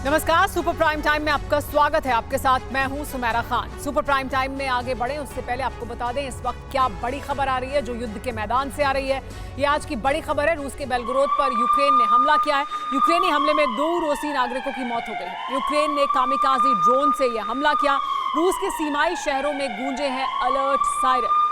नमस्कार, super prime time में आपका स्वागत है। आपके साथ मैं हूं Sumera Khan. Super prime time में आगे बढ़े उससे पहले आपको बता दें इस वक्त क्या बड़ी खबर आ रही है जो युद्ध के मैदान से आ रही है। ये आज की बड़ी खबर है। रूस के बेलगोरोद पर यूक्रेन ने हमला किया है। यूक्रेनी हमले में 2 रूसी नागरिकों की मौत हो गई है। यूक्रेन ने कामिकाज़ी ड्रोन से यह हमला किया। रूस के सीमाई शहरों में गूंजे हैं अलर्ट सायरन।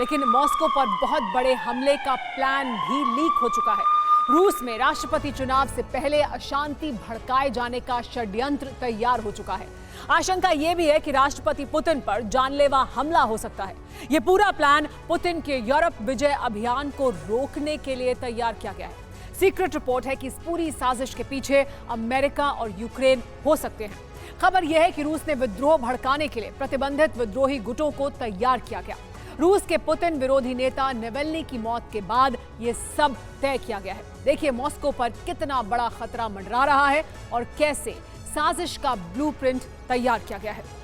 लेकिन मॉस्को पर बहुत बड़े हमले का प्लान भी लीक हो चुका है। रूस में राष्ट्रपति चुनाव से पहले अशांति भड़काए जाने का षड्यंत्र तैयार हो चुका है। आशंका यह भी है कि राष्ट्रपति पुतिन पर जानलेवा हमला हो सकता है। यह पूरा प्लान पुतिन के यूरोप विजय अभियान को रोकने के लिए तैयार किया गया है। सीक्रेट रिपोर्ट है कि इस पूरी साजिश के पीछे अमेरिका और यूक्रेन हो सकते हैं। खबर यह है कि रूस ने विद्रोह भड़काने के लिए प्रतिबंधित विद्रोही गुटों को तैयार किया गया। रूस के पुतिन विरोधी नेता नेवल्नी की मौत के बाद यह सब तय किया गया है। देखिए मॉस्को पर कितना बड़ा खतरा मंडरा रहा है और कैसे साजिश का ब्लूप्रिंट तैयार किया गया है।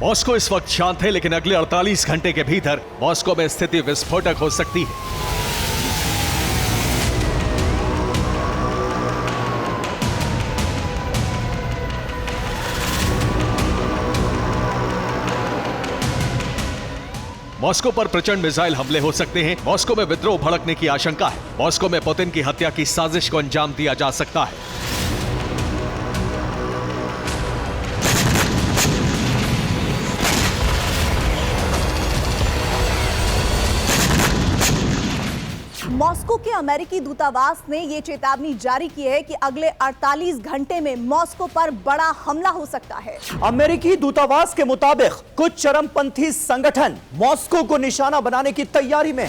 मॉस्को इस वक्त शांत है, लेकिन अगले 48 घंटे के भीतर मॉस्को में स्थिति विस्फोटक हो सकती है। मॉस्को पर प्रचंड मिसाइल हमले हो सकते हैं। मॉस्को में विद्रोह भड़कने की आशंका है। मॉस्को में पुतिन की हत्या की साजिश को अंजाम दिया जा सकता है। मॉस्को के अमेरिकी दूतावास ने यह चेतावनी जारी की है कि अगले 48 घंटे में मॉस्को पर बड़ा हमला हो सकता है। अमेरिकी दूतावास के मुताबिक कुछ चरमपंथी संगठन मॉस्को को निशाना बनाने की तैयारी में।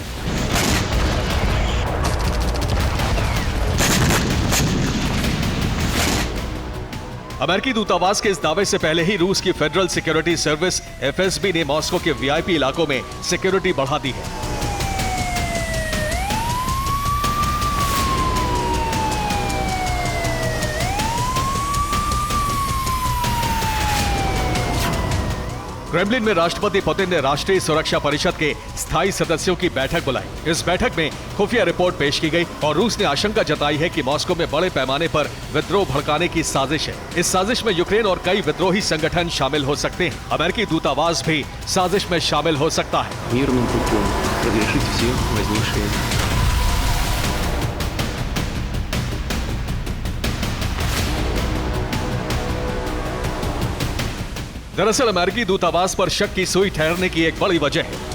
अमेरिकी दूतावास के इस दावे से पहले ही रूस की फेडरल सिक्योरिटी सर्विस एफएसबी ने मॉस्को के वीआईपी इलाकों में सिक्योरिटी बढ़ा दी है। क्रेमलिन में राष्ट्रपति पुतिन ने राष्ट्रीय सुरक्षा परिषद के स्थायी सदस्यों की बैठक बुलाई। इस बैठक में खुफिया रिपोर्ट पेश की गई और रूस ने आशंका जताई है कि मॉस्को में बड़े पैमाने पर विद्रोह भड़काने की साजिश है। इस साजिश में यूक्रेन और कई विद्रोही संगठन शामिल हो सकते हैं। अमेरिकी दूतावास भी साजिश में शामिल हो सकता है। दरअसल अमेरिकी दूतावास पर शक की सुई ठहरने की एक बड़ी वजह है।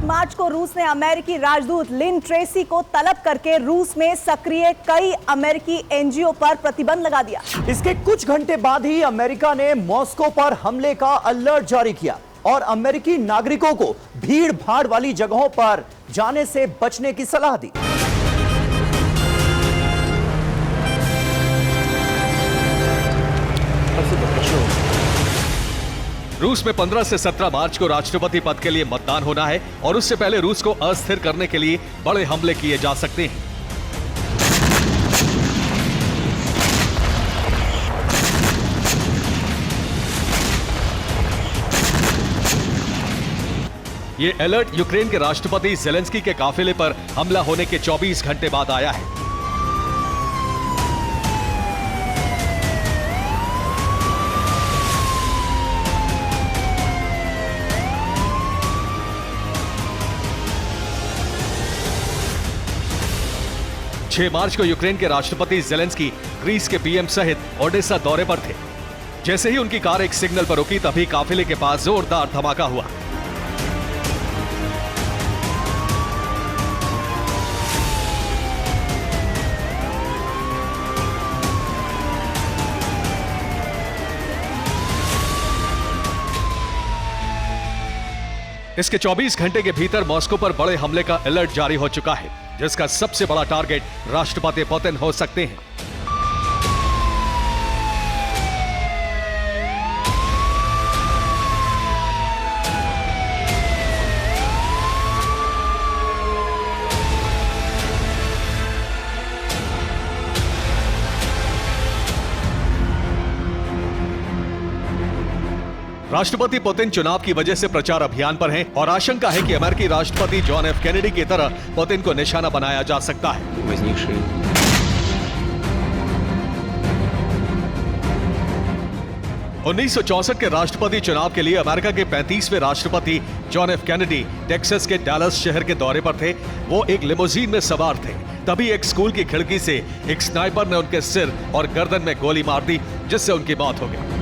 मार्च को रूस ने अमेरिकी राजदूत लिन ट्रेसी को तलब करके रूस में सक्रिय कई अमेरिकी एनजीओ पर प्रतिबंध लगा दिया। इसके कुछ घंटे बाद ही अमेरिका ने मॉस्को पर हमले का अलर्ट जारी किया और अमेरिकी नागरिकों को भीड़ भाड़ वाली जगहों पर जाने से बचने की सलाह दी। रूस में 15 से 17 मार्च को राष्ट्रपति पद के लिए मतदान होना है और उससे पहले रूस को अस्थिर करने के लिए बड़े हमले किए जा सकते हैं। ये अलर्ट यूक्रेन के राष्ट्रपति ज़ेलेंस्की के काफिले पर हमला होने के 24 घंटे बाद आया है। मार्च को यूक्रेन के राष्ट्रपति ज़ेलेंस्की ग्रीस के पीएम सहित ओडेसा दौरे पर थे। जैसे ही उनकी कार एक सिग्नल पर रुकी तभी काफिले के पास जोरदार धमाका हुआ। इसके 24 घंटे के भीतर मॉस्को पर बड़े हमले का अलर्ट जारी हो चुका है, जिसका सबसे बड़ा टारगेट राष्ट्रपति पुतिन हो सकते हैं। राष्ट्रपति पुतिन चुनाव की वजह से प्रचार अभियान पर हैं और आशंका है कि अमेरिकी राष्ट्रपति जॉन एफ कैनेडी की तरह पुतिन को निशाना बनाया जा सकता है। 1964 के राष्ट्रपति चुनाव के लिए अमेरिका के 35वें राष्ट्रपति जॉन एफ कैनेडी टेक्सास के डैलस शहर के दौरे पर थे। वो एक लिमोजीन में सवार थे, तभी एक स्कूल की खिड़की से एक स्नाइपर ने उनके सिर और गर्दन में गोली मार दी, जिससे उनकी मौत हो गई।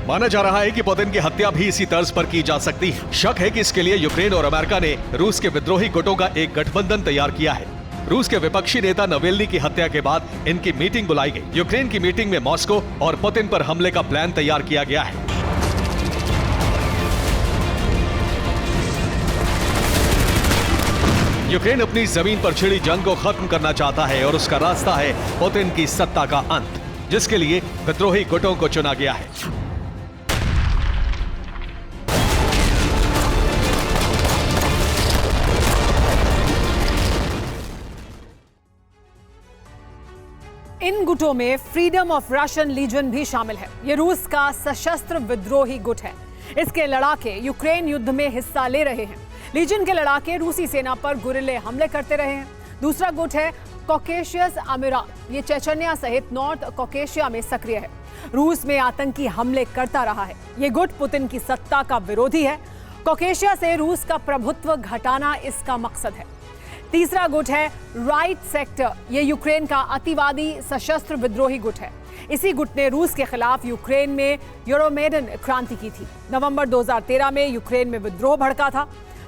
माना जा रहा है कि पुतिन की हत्या भी इसी तर्ज पर की जा सकती है। शक है कि इसके लिए यूक्रेन और अमेरिका ने रूस के विद्रोही गुटों का एक गठबंधन तैयार किया है। रूस के विपक्षी नेता नवेल्नी की हत्या के बाद इनकी मीटिंग बुलाई गई। यूक्रेन की मीटिंग में मॉस्को और पुतिन पर हमले का प्लान तैयार किया गया है। यूक्रेन अपनी जमीन पर छिड़ी जंग को खत्म करना चाहता है और उसका रास्ता है पुतिन की सत्ता का अंत, जिसके लिए विद्रोही गुटों को चुना गया है। इन गुटों में फ्रीडम ऑफ रशियन लीजन भी शामिल है। ये रूस का सशस्त्र विद्रोही गुट है। इसके लड़ाके यूक्रेन युद्ध में हिस्सा ले रहे हैं। लीजन के लड़ाके रूसी सेना पर गुरिल्ले हमले करते रहे हैं। दूसरा गुट है कॉकेशियस अमीरात। ये चेचन्या सहित नॉर्थ कॉकेशिया में सक्रिय है। रूस में आतंकी हमले करता रहा है। ये गुट पुतिन की सत्ता का विरोधी है। कॉकेशिया से रूस का प्रभुत्व घटाना इसका मकसद है। तीसरा गुट है राइट सेक्टर। ये यूक्रेन का अतिवादी सशस्त्र विद्रोही गुट है। इसी गुट ने रूस के खिलाफ यूक्रेन में यूरोमेडन क्रांति की थी। नवंबर 2013 में यूक्रेन में विद्रोह भड़का था।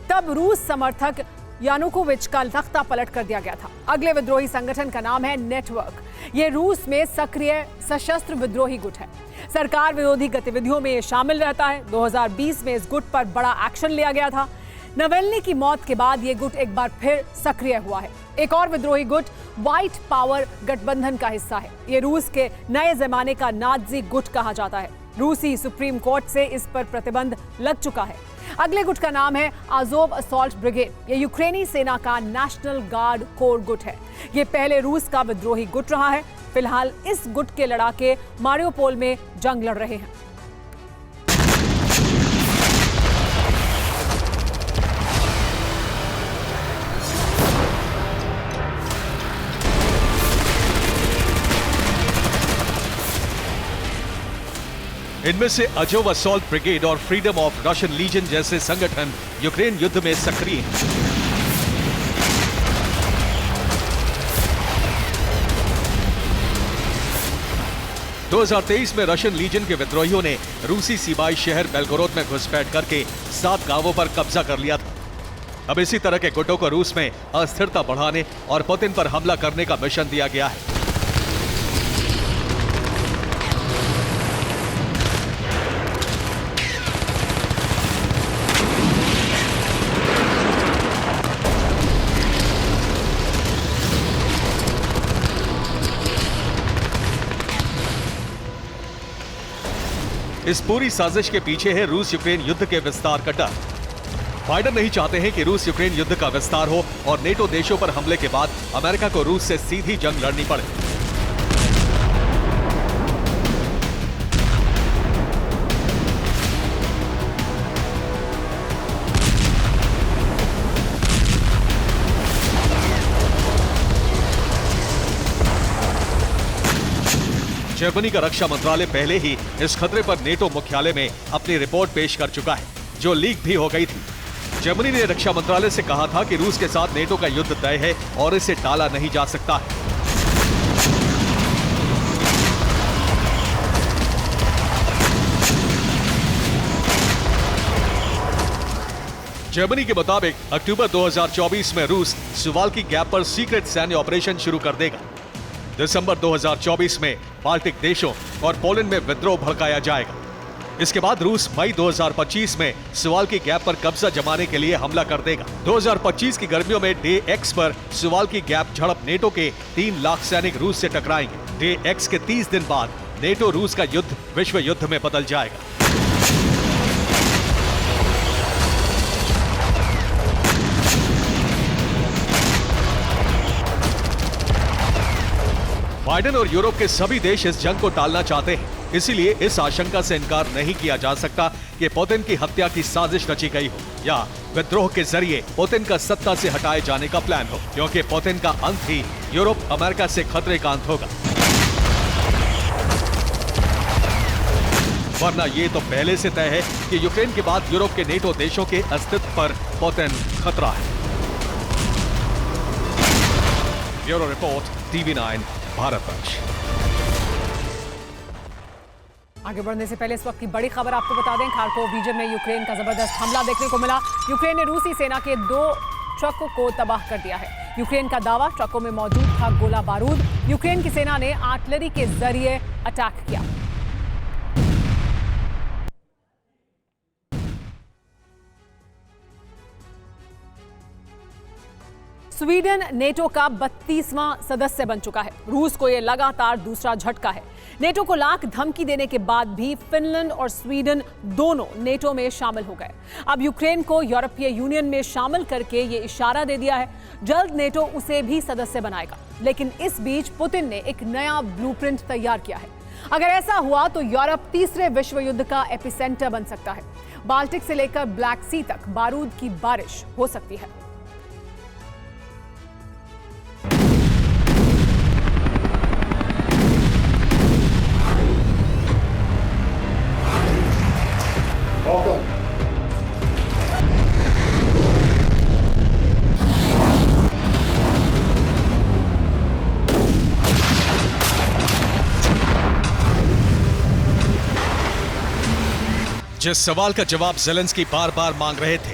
तब रूस समर्थक यानुकोविच का तख्ता पलट कर दिया गया था। अगले विद्रोही संगठन का नाम है नेटवर्क। ये रूस में सक्रिय सशस्त्र विद्रोही गुट है। सरकार विरोधी गतिविधियों में ये शामिल रहता है। 2020 में इस गुट पर बड़ा एक्शन लिया गया था। नवेल्नी की मौत के बाद ये गुट एक बार फिर सक्रिय हुआ है। एक और विद्रोही गुट व्हाइट पावर गठबंधन का हिस्सा है। ये रूस के नए जमाने का नाजी गुट कहा जाता है। रूसी सुप्रीम कोर्ट से इस पर प्रतिबंध लग चुका है। अगले गुट का नाम है आजोव असॉल्ट ब्रिगेड। ये यूक्रेनी सेना का नेशनल गार्ड कोर गुट है। ये पहले रूस का विद्रोही गुट रहा है। फिलहाल इस गुट के लड़ाके मारियोपोल में जंग लड़ रहे हैं। इनमें से अजोव असॉल्ट ब्रिगेड और फ्रीडम ऑफ रशियन लीजन जैसे संगठन यूक्रेन युद्ध में सक्रिय हैं। – 2023 में रशियन लीजन के विद्रोहियों ने रूसी सीमाई शहर बेलगोरोद में घुसपैठ करके 7 गांवों पर कब्जा कर लिया था। अब इसी तरह के गुटों को रूस में अस्थिरता बढ़ाने और पुतिन पर हमला करने का मिशन दिया गया है। इस पूरी साजिश के पीछे है रूस यूक्रेन युद्ध के विस्तार का डर। बाइडेन नहीं चाहते हैं कि रूस यूक्रेन युद्ध का विस्तार हो और नेटो देशों पर हमले के बाद अमेरिका को रूस से सीधी जंग लड़नी पड़े। जर्मनी का रक्षा मंत्रालय पहले ही इस खतरे पर नेटो मुख्यालय में अपनी रिपोर्ट पेश कर चुका है, जो लीक भी हो गई थी। जर्मनी ने रक्षा मंत्रालय से कहा था कि रूस के साथ नेटो का युद्ध तय है और इसे टाला नहीं जा सकता है। जर्मनी के मुताबिक अक्टूबर 2024 में रूस सुवाल्की गैप पर सीक्रेट सैन्य ऑपरेशन शुरू कर देगा। दिसंबर 2024 में बाल्टिक देशों और पोलैंड में विद्रोह भड़काया जाएगा। इसके बाद रूस मई 2025 में सुवाल की गैप पर कब्जा जमाने के लिए हमला कर देगा। 2025 की गर्मियों में डे एक्स पर सुवाल की गैप झड़प नेटो के 3 लाख सैनिक रूस से टकराएंगे। डे एक्स के 30 दिन बाद नेटो रूस का युद्ध विश्व युद्ध में बदल जाएगा। बाइडेन और यूरोप के सभी देश इस जंग को टालना चाहते हैं, इसीलिए इस आशंका से इनकार नहीं किया जा सकता कि पुतिन की हत्या की साजिश रची गई हो या विद्रोह के जरिए पुतिन का सत्ता से हटाए जाने का प्लान हो, क्योंकि पुतिन का अंत ही यूरोप अमेरिका से खतरे का अंत होगा। वरना ये तो पहले से तय है कि यूक्रेन के बाद यूरोप के नेटो देशों के अस्तित्व पर पुतिन खतरा है। Bureau report, TV9 Bharatvarsh. आगे बढ़ने से पहले इस वक्त की बड़ी खबर आपको बता दें, खार्कोव रीजन में यूक्रेन का जबरदस्त हमला देखने को मिला। यूक्रेन ने रूसी सेना के 2 ट्रकों को तबाह कर दिया है। यूक्रेन का दावा, ट्रकों में मौजूद था गोला बारूद। यूक्रेन की सेना ने आर्टिलरी के जरिए अटैक किया। स्वीडन नेटो का 32वां सदस्य बन चुका है। रूस को यह लगातार दूसरा झटका है। नेटो को लाख धमकी देने के बाद भी फिनलैंड और स्वीडन दोनों नेटो में शामिल हो गए। अब यूक्रेन को यूरोपीय यूनियन में शामिल करके ये इशारा दे दिया है, जल्द नेटो उसे भी सदस्य बनाएगा। लेकिन इस बीच पुतिन ने एक नया ब्लूप्रिंट तैयार किया है। अगर ऐसा हुआ तो यूरोप तीसरे विश्व युद्ध का एपिसेंटर बन सकता है। बाल्टिक से लेकर ब्लैक सी तक बारूद की बारिश हो सकती है। जिस सवाल का जवाब ज़ेलेंस्की बार बार मांग रहे थे,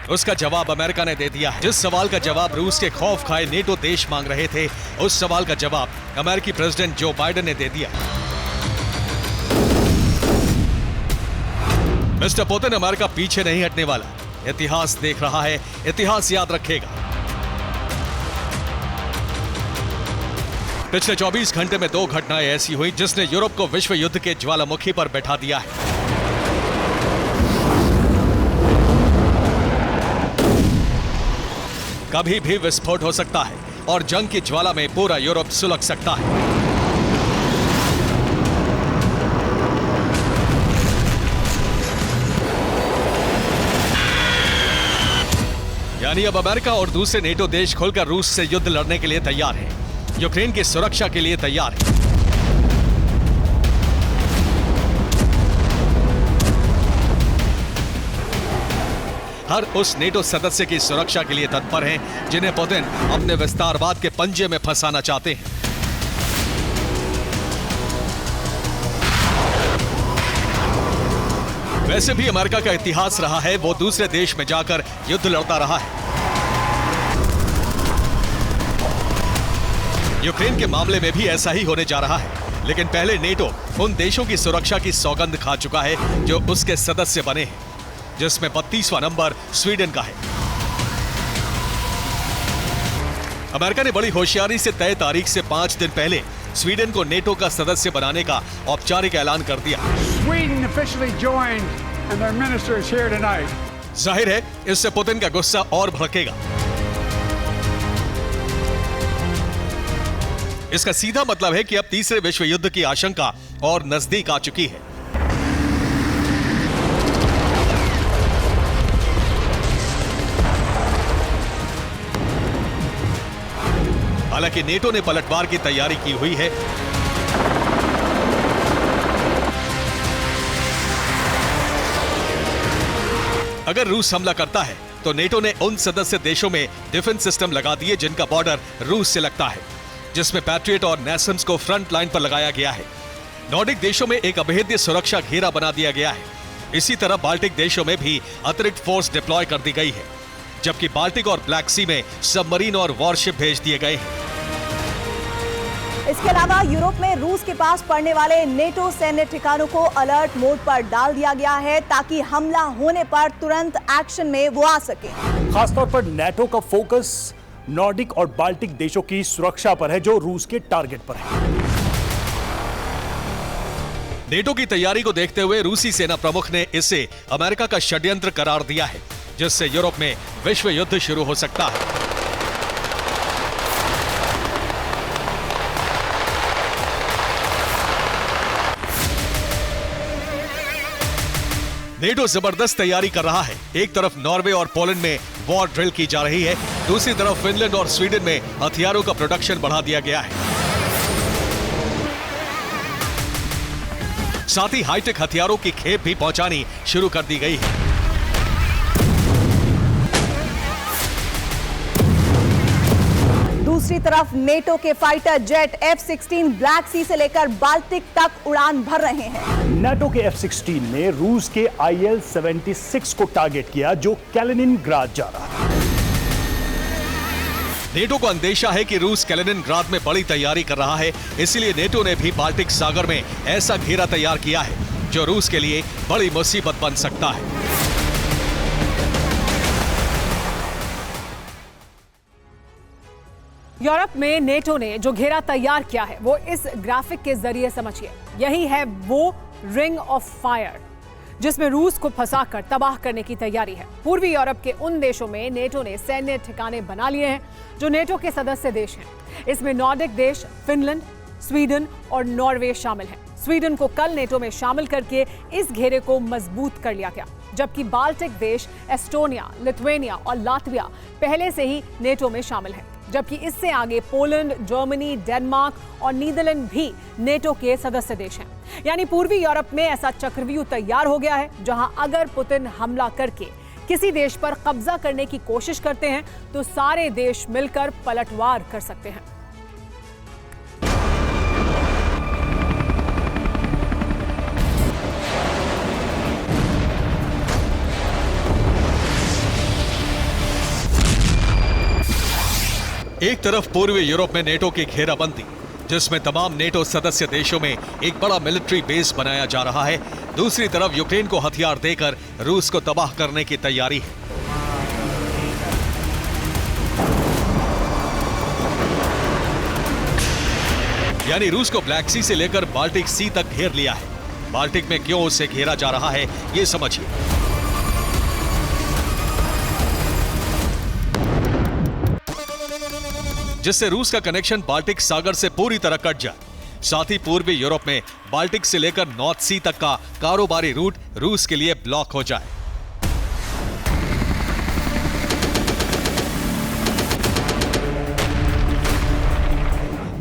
उसका जवाब अमेरिका ने दे दिया है। जिस सवाल का जवाब रूस के खौफ खाए नेटो देश मांग रहे थे, उस सवाल का जवाब अमेरिकी प्रेसिडेंट जो बाइडेन ने दे दिया। मिस्टर पुतिन अमेरिका पीछे नहीं हटने वाला। इतिहास देख रहा है, इतिहास याद रखेगा। पिछले 24 घंटे में 2 घटनाएं ऐसी हुई जिसने यूरोप को विश्व युद्ध के ज्वालामुखी पर बैठा दिया है। कभी भी विस्फोट हो सकता है और जंग की ज्वाला में पूरा यूरोप सुलग सकता है। यानी अब अमेरिका और दूसरे नेटो देश खुलकर रूस से युद्ध लड़ने के लिए तैयार हैं, यूक्रेन की सुरक्षा के लिए तैयार है। हर उस नेटो सदस्य की सुरक्षा के लिए तत्पर हैं जिन्हें पुतिन अपने विस्तारवाद के पंजे में फंसाना चाहते हैं। वैसे भी अमेरिका का इतिहास रहा है, वो दूसरे देश में जाकर युद्ध लड़ता रहा है। यूक्रेन के मामले में भी ऐसा ही होने जा रहा है, लेकिन पहले नेटो उन देशों की सुरक्षा की सौगंध खा चुका है जो उसके सदस्य बने हैं, जिसमें 32वां नंबर स्वीडन का है। अमेरिका ने बड़ी होशियारी से तय तारीख से 5 दिन पहले स्वीडन को नेटो का सदस्य बनाने का औपचारिक ऐलान कर दिया। Sweden officially joined and their minister is here tonight. जाहिर है इससे पुतिन का गुस्सा और भड़केगा। इसका सीधा मतलब है कि अब तीसरे विश्व युद्ध की आशंका और नजदीक आ चुकी है। हालांकि नेटो ने पलटवार की तैयारी की हुई है। अगर रूस हमला करता है तो नेटो ने उन सदस्य देशों में डिफेंस सिस्टम लगा दिए जिनका बॉर्डर रूस से लगता है, जिसमें पैट्रियट और नेसम्स को फ्रंट लाइन पर लगाया गया है। नॉर्डिक देशों में एक अभेद्य सुरक्षा घेरा बना दिया गया है। इसी तरह बाल्टिक देशों में भी अतिरिक्त फोर्स डिप्लॉय कर दी गई है, जबकि बाल्टिक और ब्लैक सी में सबमरीन और वॉरशिप भेज दिए गए हैं। इसके अलावा यूरोप में रूस के पास पड़ने वाले नेटो सैन्य ठिकानों को अलर्ट मोड पर डाल दिया गया है ताकि हमला होने पर तुरंत एक्शन में वो आ सके। खासतौर पर नेटो का फोकस नॉर्डिक और बाल्टिक देशों की सुरक्षा पर है जो रूस के टारगेट पर है। नेटो की तैयारी को देखते हुए रूसी सेना प्रमुख ने इसे अमेरिका का षड्यंत्र करार दिया है, जिससे यूरोप में विश्व युद्ध शुरू हो सकता है। नेटो जबरदस्त तैयारी कर रहा है। एक तरफ नॉर्वे और पोलैंड में वॉर ड्रिल की जा रही है, दूसरी तरफ फिनलैंड और स्वीडन में हथियारों का प्रोडक्शन बढ़ा दिया गया है। साथ ही हाईटेक हथियारों की खेप भी पहुंचानी शुरू कर दी गई है। दूसरी तरफ नेटो के फाइटर जेट F-16 ब्लैक सी से लेकर बाल्टिक तक उड़ान भर रहे हैं। नेटो के F-16 ने रूस के IL-76 को टारगेट किया जो कैलिनिनग्राद जा रहा है। नेटो को अंदेशा है कि रूस कैलिनिनग्राद में बड़ी तैयारी कर रहा है, इसलिए नेटो ने भी बाल्टिक सागर में ऐसा घेरा तैयार किया है जो रूस के लिए बड़ी मुसीबत बन सकता है। यूरोप में नेटो ने जो घेरा तैयार किया है वो इस ग्राफिक के जरिए समझिए। यही है वो रिंग ऑफ फायर जिसमें रूस को फंसाकर तबाह करने की तैयारी है। पूर्वी यूरोप के उन देशों में नेटो ने सैन्य ठिकाने बना लिए हैं जो नेटो के सदस्य देश हैं। इसमें नॉर्डिक देश फिनलैंड, स्वीडन और नॉर्वे शामिल हैं। स्वीडन को कल नेटो में शामिल करके इस घेरे को मजबूत कर लिया गया, जबकि बाल्टिक देश एस्टोनिया, लिथुआनिया और लातविया पहले से ही नेटो में शामिल हैं। जबकि इससे आगे पोलैंड, जर्मनी, डेनमार्क और नीदरलैंड भी नेटो के सदस्य देश हैं। यानी पूर्वी यूरोप में ऐसा चक्रव्यूह तैयार हो गया है जहां अगर पुतिन हमला करके किसी देश पर कब्जा करने की कोशिश करते हैं तो सारे देश मिलकर पलटवार कर सकते हैं। एक तरफ पूर्वी यूरोप में नेटो की घेराबंदी, जिसमें तमाम नेटो सदस्य देशों में एक बड़ा मिलिट्री बेस बनाया जा रहा है। दूसरी तरफ यूक्रेन को हथियार देकर रूस को तबाह करने की तैयारी है। यानी रूस को ब्लैक सी से लेकर बाल्टिक सी तक घेर लिया है। बाल्टिक में क्यों उसे घेरा जा रहा है, ये समझिए। जिससे रूस का कनेक्शन बाल्टिक सागर से पूरी तरह कट जाए। साथ ही पूर्वी यूरोप में बाल्टिक से लेकर नॉर्थ सी तक का कारोबारी रूट रूस के लिए ब्लॉक हो जाए।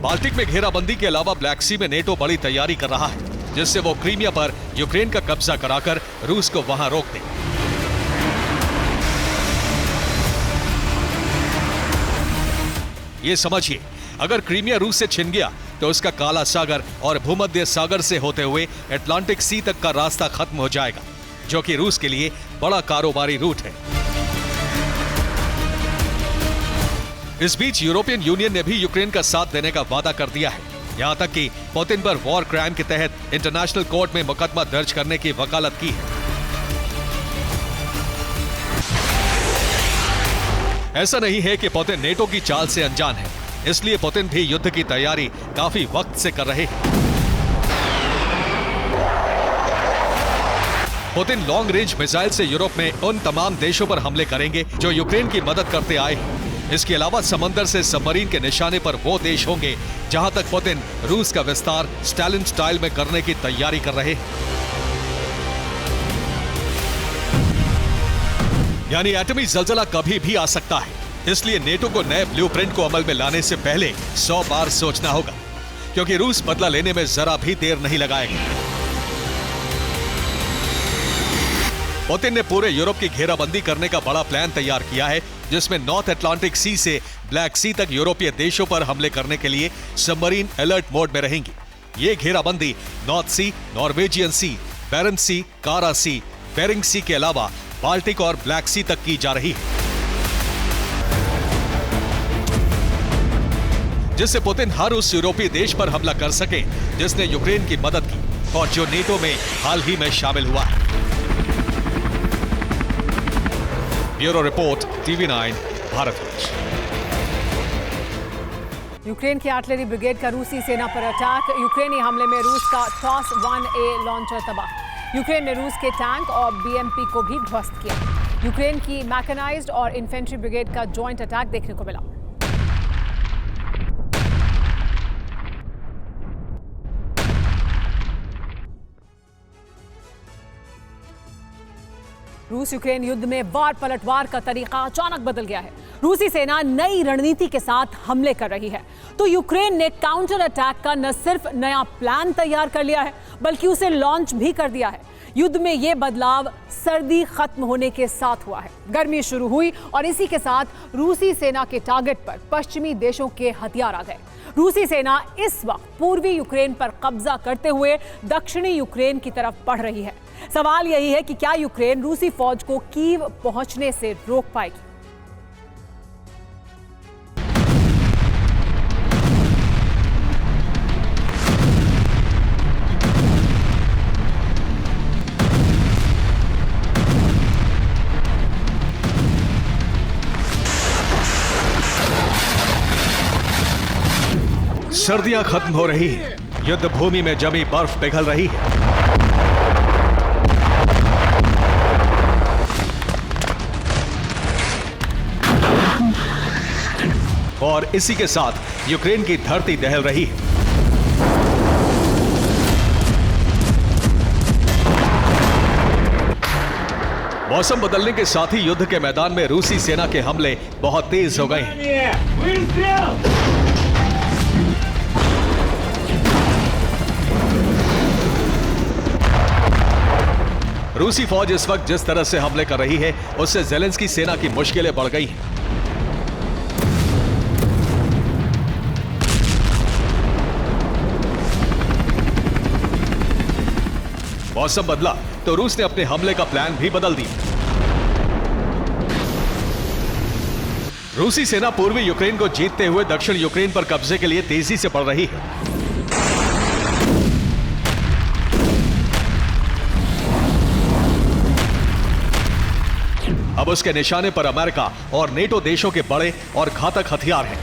बाल्टिक में घेराबंदी के अलावा ब्लैक सी में नेटो बड़ी तैयारी कर रहा है, जिससे वो क्रीमिया पर यूक्रेन का कब्जा कराकर रूस को वहां रोक दे। ये समझिए, अगर क्रीमिया रूस से छिन गया तो उसका काला सागर और भूमध्य सागर से होते हुए अटलांटिक सी तक का रास्ता खत्म हो जाएगा, जो कि रूस के लिए बड़ा कारोबारी रूट है। इस बीच यूरोपियन यूनियन ने भी यूक्रेन का साथ देने का वादा कर दिया है। यहां तक कि पुतिन पर वॉर क्राइम के तहत इंटरनेशनल कोर्ट में मुकदमा दर्ज करने की वकालत की है। ऐसा नहीं है कि पुतिन नेटो की चाल से अनजान है, इसलिए पुतिन भी युद्ध की तैयारी काफी वक्त से कर रहे हैं। पुतिन लॉन्ग रेंज मिसाइल से यूरोप में उन तमाम देशों पर हमले करेंगे जो यूक्रेन की मदद करते आए हैं। इसके अलावा समंदर से सबमरीन के निशाने पर वो देश होंगे जहां तक पुतिन रूस का विस्तार स्टालिन स्टाइल में करने की तैयारी कर रहे हैं। यानी एटमी जलजला कभी भी आ सकता है, इसलिए नेटो को नए ब्लूप्रिंट को अमल में लाने से पहले 100 बार सोचना होगा, क्योंकि रूस बदला लेने में जरा भी देर नहीं लगाएगा। पुतिन ने पूरे यूरोप की घेराबंदी करने का बड़ा प्लान तैयार किया है, जिसमें नॉर्थ अटलांटिक सी से ब्लैक सी तक यूरोपीय देशों पर हमले करने के लिए सबमरीन अलर्ट मोड में रहेंगी। ये घेराबंदी नॉर्थ सी, नॉर्वेजियन सी, बैरेंट्स सी, कारा सी, बेरिंग सी के अलावा बाल्टिक और ब्लैक सी तक की जा रही है। जिससे पुतिन हर उस यूरोपीय देश पर हमला कर सके जिसने यूक्रेन की मदद की और जो नेटो में हाल ही में शामिल हुआ है। Bureau report, TV9 Bharatvarsh. Ukraine की आर्टिलरी ब्रिगेड का रूसी सेना पर अटैक। यूक्रेनी हमले में रूस का टॉस 1A लॉन्चर तबाह। यूक्रेन ने रूस के टैंक और BMP को भी ध्वस्त किया। यूक्रेन की मैकेनाइज्ड और इन्फेंट्री ब्रिगेड का जॉइंट अटैक देखने को मिला। रूस यूक्रेन युद्ध में वार पलटवार का तरीका अचानक बदल गया है। रूसी सेना नई रणनीति के साथ हमले कर रही है, तो यूक्रेन ने काउंटर अटैक का न सिर्फ नया प्लान तैयार कर लिया है बल्कि उसे लॉन्च भी कर दिया है। युद्ध में यह बदलाव सर्दी खत्म होने के साथ हुआ है। गर्मी शुरू हुई और इसी के साथ रूसी सेना के टारगेट पर पश्चिमी देशों के हथियार आ गए। रूसी सेना इस वक्त पूर्वी यूक्रेन पर कब्जा करते हुए दक्षिणी यूक्रेन की तरफ बढ़ रही है। सवाल यही है कि क्या यूक्रेन रूसी फौज को कीव पहुंचने से रोक पाएगी? सर्दियां खत्म हो रही है, युद्ध भूमि में जमी बर्फ पिघल रही है। और इसी के साथ यूक्रेन की धरती दहल रही है। मौसम बदलने के साथ ही युद्ध के मैदान में रूसी सेना के हमले बहुत तेज हो गए हैं। रूसी फौज इस वक्त जिस तरह से हमले कर रही है उससे ज़ेलेंस्की सेना की मुश्किलें बढ़ गई हैं। मौसम बदला तो रूस ने अपने हमले का प्लान भी बदल दिया। रूसी सेना पूर्वी यूक्रेन को जीतते हुए दक्षिण यूक्रेन पर कब्जे के लिए तेजी से बढ़ रही है। अब उसके निशाने पर अमेरिका और नेटो देशों के बड़े और घातक हथियार हैं।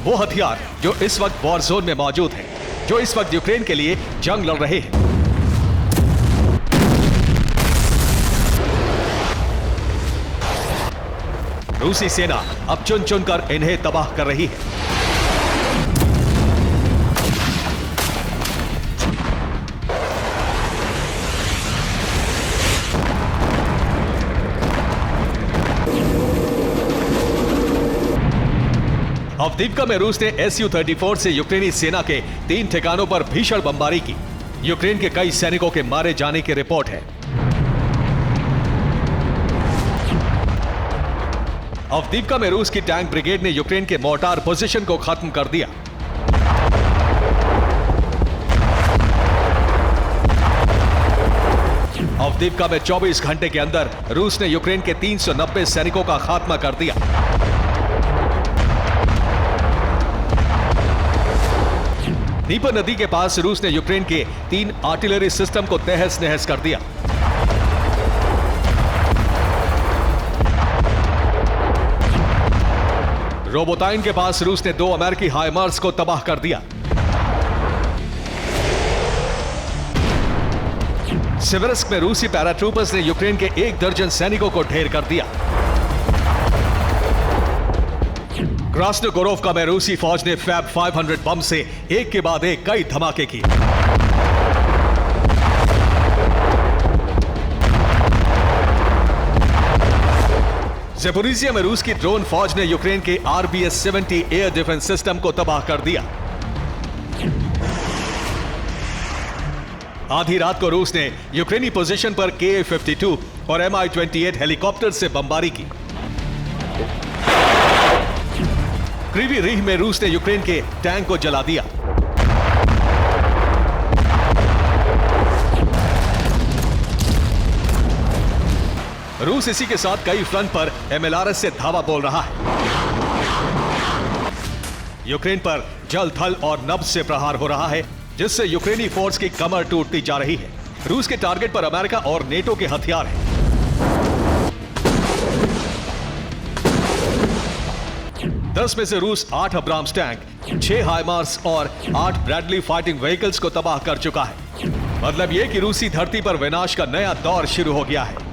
वो हथियार जो इस वक्त वॉर जोन में मौजूद हैं, जो इस वक्त यूक्रेन के लिए जंग लड़ रहे हैं। रूसी सेना अब चुन चुनकर इन्हें तबाह कर रही है। अवदीपका में रूस ने Su-34 से यूक्रेनी सेना के 3 ठिकानों पर भीषण बमबारी की। यूक्रेन के कई सैनिकों के मारे जाने की रिपोर्ट है। अवदीपका में रूस की टैंक ब्रिगेड ने यूक्रेन के मोर्टार पोजीशन को खत्म कर दिया। अवदीपका में 24 घंटे के अंदर रूस ने यूक्रेन के 390 सैनिकों का खात्मा कर दिया। नीपर नदी के पास रूस ने यूक्रेन के 3 आर्टिलरी सिस्टम को तहस नहस कर दिया। रोबोटाइन के पास रूस ने 2 अमेरिकी हाइमार्स को तबाह कर दिया। सिविरस्क में रूसी पैराट्रूपर्स ने यूक्रेन के 1 दर्जन सैनिकों को ढेर कर दिया। क्रास्नोगोरोवका में रूसी फौज ने फैब 500 बम से एक के बाद एक कई धमाके किए। ज़ेपोरिज़िया में रूस की ड्रोन फौज ने यूक्रेन के RBS-70 एयर डिफेंस सिस्टम को तबाह कर दिया। आधी रात को रूस ने यूक्रेनी पोजीशन पर Ka-52 और Mi-28 हेलीकॉप्टर से बमबारी की। क्रीवी रीह में रूस ने यूक्रेन के टैंक को जला दिया। रूस इसी के साथ कई फ्रंट पर MLRS से धावा बोल रहा है। यूक्रेन पर जल, थल और नभ से प्रहार हो रहा है, जिससे यूक्रेनी फोर्स की कमर टूटती जा रही है। रूस के टारगेट पर अमेरिका और नेटो के हथियार हैं। 10 में से रूस 8 अब्राम्स टैंक, 6 हाइमार्स और 8 ब्रैडली फाइटिंग व्हीकल्स को तबाह कर चुका है। मतलब यह कि रूसी धरती पर विनाश का नया दौर शुरू हो गया है।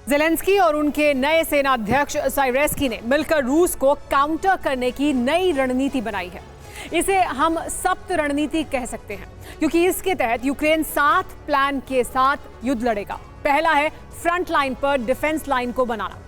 ज़ेलेंस्की और उनके नए सेनाध्यक्ष साइरेस्की ने मिलकर रूस को काउंटर करने की नई रणनीति बनाई है। इसे हम सप्त रणनीति कह सकते हैं, क्योंकि इसके तहत यूक्रेन 7 प्लान के साथ युद्ध लड़ेगा। पहला है फ्रंट लाइन पर डिफेंस लाइन को बनाना।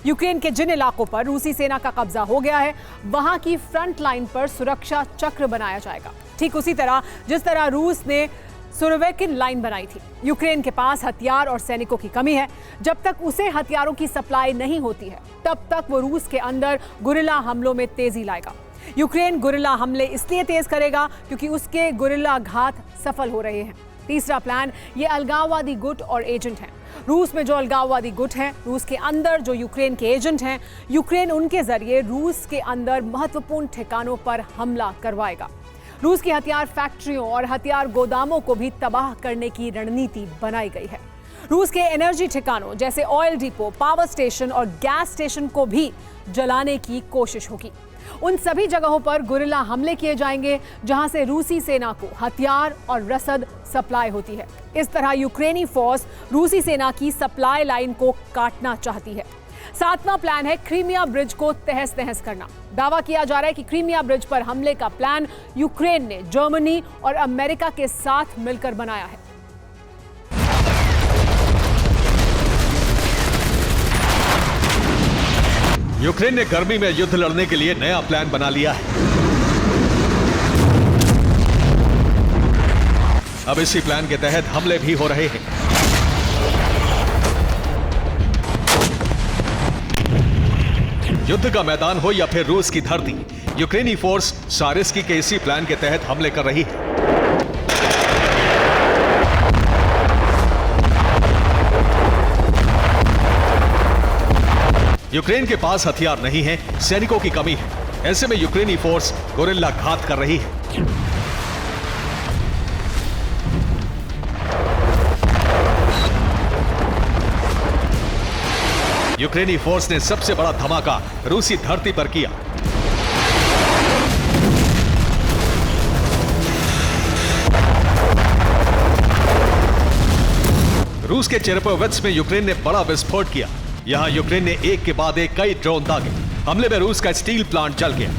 यूक्रेन के जिन इलाकों पर रूसी सेना का कब्जा हो गया है, वहां की फ्रंट लाइन पर सुरक्षा चक्र बनाया जाएगा, ठीक उसी तरह जिस तरह रूस ने सुरोवेकिन लाइन बनाई थी। यूक्रेन के पास हथियार और सैनिकों की कमी है। जब तक उसे हथियारों की सप्लाई नहीं होती है, तब तक वो रूस के अंदर गुरिल्ला हमलों में तेजी लाएगा। यूक्रेन गुरिल्ला हमले इसलिए तेज करेगा क्योंकि उसके गुरिल्ला घात सफल हो रहे हैं। तीसरा प्लान ये अलगाववादी गुट और एजेंट हैं। रूस में जो अलगाववादी गुट हैं, रूस के अंदर जो यूक्रेन के एजेंट हैं, यूक्रेन उनके जरिए रूस के अंदर महत्वपूर्ण ठिकानों पर हमला करवाएगा। रूस की हथियार फैक्ट्रियों और हथियार गोदामों को भी तबाह करने की रणनीति बनाई गई है। रूस के एनर्जी ठिकानों जैसे ऑयल डिपो, पावर स्टेशन और गैस स्टेशन को भी जलाने की कोशिश होगी। उन सभी जगहों पर गुरिल्ला हमले किए जाएंगे जहां से रूसी सेना को हथियार और रसद सप्लाई होती है। इस तरह यूक्रेनी फोर्स रूसी सेना की सप्लाई लाइन को काटना चाहती है। 7वां प्लान है क्रीमिया ब्रिज को तहस नहस करना। दावा किया जा रहा है कि क्रीमिया ब्रिज पर हमले का प्लान यूक्रेन ने जर्मनी और अमेरिका के साथ मिलकर बनाया है। यूक्रेन ने गर्मी में युद्ध लड़ने के लिए नया प्लान बना लिया है। अब इसी प्लान के तहत हमले भी हो रहे हैं। युद्ध का मैदान हो या फिर रूस की धरती, यूक्रेनी फोर्स साइरेस्की के इसी प्लान के तहत हमले कर रही है। यूक्रेन के पास हथियार नहीं है, सैनिकों की कमी है। ऐसे में यूक्रेनी फोर्स गुरिल्ला घात कर रही है। यूक्रेनी फोर्स ने सबसे बड़ा धमाका रूसी धरती पर किया। रूस के चेरेपोवित्स में यूक्रेन ने बड़ा विस्फोट किया। यहां यूक्रेन ने एक के बाद एक कई ड्रोन दागे। हमले में रूस का स्टील प्लांट जल गया।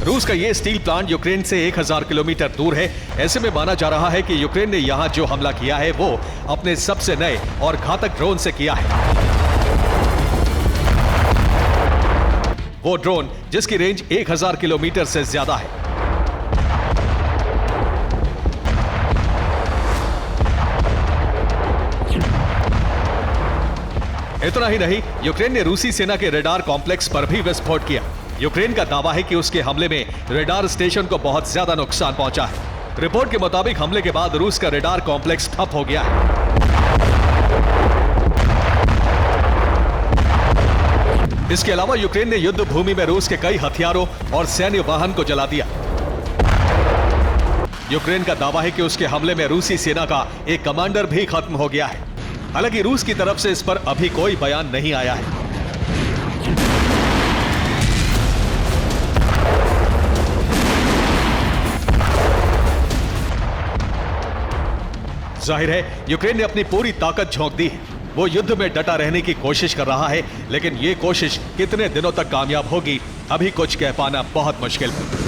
रूस का यह स्टील प्लांट यूक्रेन से 1000 किलोमीटर दूर है। ऐसे में माना जा रहा है कि यूक्रेन ने यहां जो हमला किया है वो अपने सबसे नए और घातक ड्रोन से किया है। वो ड्रोन जिसकी रेंज 1000 किलोमीटर से ज्यादा है। इतना ही नहीं, यूक्रेन ने रूसी सेना के रेडार कॉम्प्लेक्स पर भी विस्फोट किया। यूक्रेन का दावा है कि उसके हमले में रेडार स्टेशन को बहुत ज्यादा नुकसान पहुंचा है। रिपोर्ट के मुताबिक हमले के बाद रूस का रेडार कॉम्प्लेक्स ठप हो गया है। इसके अलावा यूक्रेन ने युद्ध भूमि में रूस के कई हथियारों और सैन्य वाहन को जला दिया। यूक्रेन का दावा है कि उसके हमले में रूसी सेना का एक कमांडर भी खत्म हो गया है। हालांकि रूस की तरफ से इस पर अभी कोई बयान नहीं आया है। जाहिर है यूक्रेन ने अपनी पूरी ताकत झोंक दी है। वो युद्ध में डटा रहने की कोशिश कर रहा है, लेकिन ये कोशिश कितने दिनों तक कामयाब होगी अभी कुछ कह पाना बहुत मुश्किल है।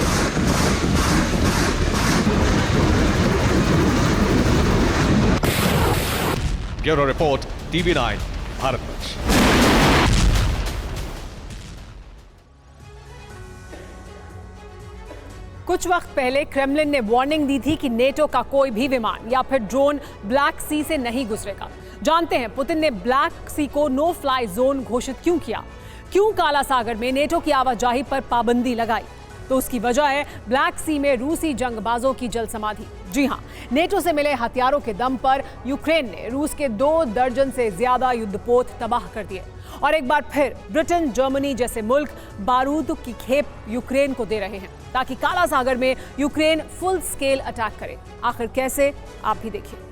Bureau report, TV9 Bharatvarsh. कुछ वक्त पहले क्रेमलिन ने वार्निंग दी थी कि नेटो का कोई भी विमान या फिर ड्रोन ब्लैक सी से नहीं गुजरेगा। जानते हैं पुतिन ने ब्लैक सी को नो फ्लाई जोन घोषित क्यों किया, क्यों काला सागर में नेटो की आवाजाही पर पाबंदी लगाई? तो उसकी वजह है ब्लैक सी में रूसी जंगबाजों की जल समाधि। जी हां, नेटो से मिले हथियारों के दम पर यूक्रेन ने रूस के 2 दर्जन से ज्यादा युद्धपोत तबाह कर दिए। और एक बार फिर ब्रिटेन, जर्मनी जैसे मुल्क बारूद की खेप यूक्रेन को दे रहे हैं ताकि काला सागर में यूक्रेन फुल स्केल अटैक करे। आखिर कैसे, आप भी देखिए।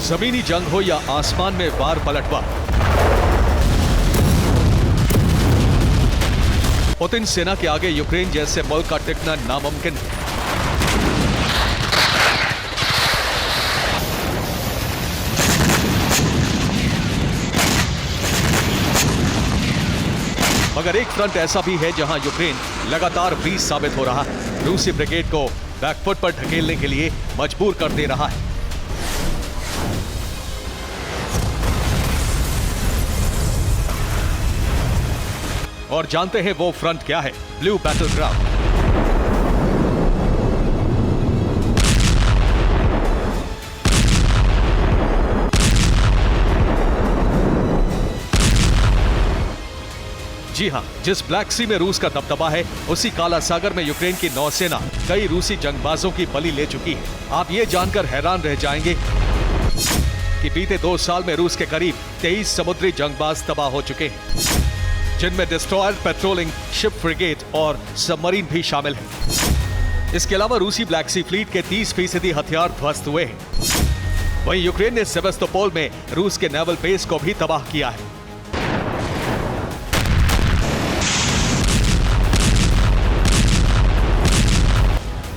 जमीनी जंग हो या आसमान में वार पलटवार, पुतिन सेना के आगे यूक्रेन जैसे मुल्क का टिकना नामुमकिन है। मगर एक फ्रंट ऐसा भी है जहां यूक्रेन लगातार वीक साबित हो रहा है, रूसी ब्रिगेड को बैकफुट पर ढकेलने के लिए मजबूर कर दे रहा है। और जानते हैं वो फ्रंट क्या है? Blue battle ground. जी हां, जिस ब्लैक सी में रूस का दबदबा है, उसी काला सागर में यूक्रेन की नौसेना कई रूसी जंगबाजों की बलि ले चुकी है। आप ये जानकर हैरान रह जाएंगे कि बीते 2 साल में रूस के करीब 23 समुद्री जंगबाज तबाह हो चुके हैं, जिनमें डिस्ट्रॉयर, पेट्रोलिंग शिप, फ्रिगेट और सबमरीन भी शामिल हैं। इसके अलावा रूसी ब्लैक सी फ्लीट के 30% हथियार ध्वस्त हुए हैं। वहीं यूक्रेन ने सेवास्तोपोल में रूस के नेवल बेस को भी तबाह किया है।